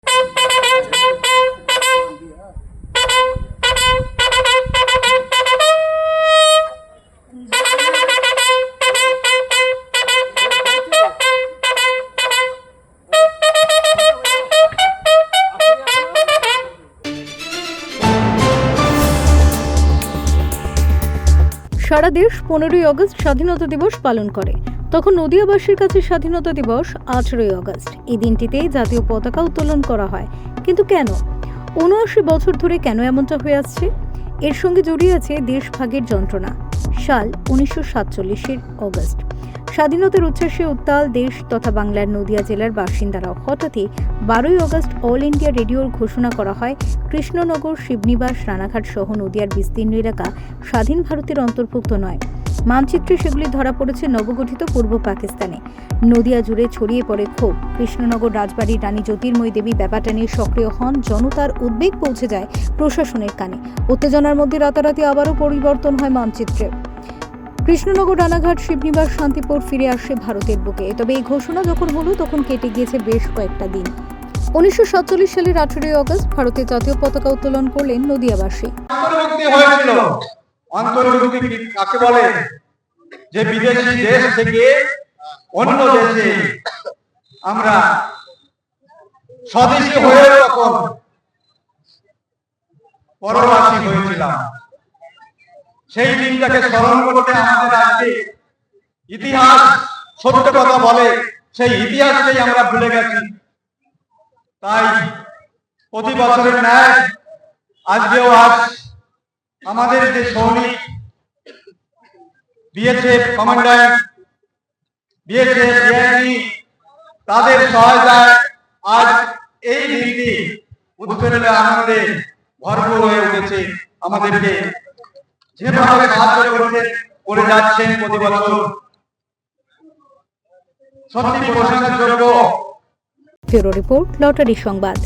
সারা দেশ 15ই আগস্ট স্বাধীনতা দিবস পালন করে। তখন নদিয়াবাসীর কাছে স্বাধীনতা দিবস 18ই আগস্ট। এই দিনটিতে জাতীয় পতাকা উত্তোলন করা হয়। কিন্তু কেন? ৭৯ বছর ধরে কেন এমনটা হয়ে আসছে? এর সঙ্গে জড়িয়ে আছে দেশভাগের যন্ত্রণা। সাল 1947-এর আগস্ট। স্বাধীনতার উচ্ছ্বাসে উত্তাল দেশ তথা বাংলার নদিয়া জেলার বাসিন্দারাও হঠাৎই 12ই আগস্ট অল ইন্ডিয়া রেডিওর ঘোষণা করা হয় কৃষ্ণনগর, শিবনিবাস, রানাঘাট সহ নদিয়ার বিস্তীর্ণ এলাকা স্বাধীন ভারতের অন্তর্ভুক্ত নয়। মানচিত্রে সেগুলি ধরা পড়েছে নবগঠিত পূর্ব পাকিস্তানে। নদিয়া জুড়ে ছড়িয়ে পড়ে ক্ষোভ। কৃষ্ণনগর রাজবাড়ির রানী জ্যোতির্ময়ী দেবী ব্যাপারটা নিয়ে সক্রিয় হন। জনতার উদ্বেগ পৌঁছে যায় প্রশাসনের কানে। উত্তেজনার মধ্যে রাতারাতি আবারও পরিবর্তন হয় মানচিত্রে। কৃষ্ণনগর, রানাঘাট, শিবনিবাস, শান্তিপুর ফিরে আসে ভারতের বুকে। তবে এই ঘোষণা যখন হলো তখন কেটে গিয়েছে বেশ কয়েকটা দিন। 1947 সালের 18ই আগস্ট ভারতের জাতীয় পতাকা উত্তোলন করলেন নদিয়াবাসী। অন্তর্ভুক্তি কাকে বলে? যে বিদেশি দেশ থেকে অন্য দেশে আমরা স্বদেশী হয়ে তখন পরবাসী হয়েছিলাম। সেই দিনটাকে স্মরণ করতে আমাদের আজকে ইতিহাস সত্য কথা বলে, সেই ইতিহাসকেই আমরা ভুলে গেছি। তাই প্রতি বছরের ন্যায় আজকেও আমাদের যে সৈনিক, বিএসএফ কমান্ডার, বিএসএফ, বিআইজি, তাদের সহায়তায় আজ এই দিনটি উৎপেলে আনন্দে ভরপুর হয়ে উঠেছে। আমাদেরকে যেভাবে সাহায্য করে যাচ্ছেন প্রতি বছর, সত্যি প্রশংসার যোগ্য। ব্যুরো রিপোর্ট, লটারি সংবাদ।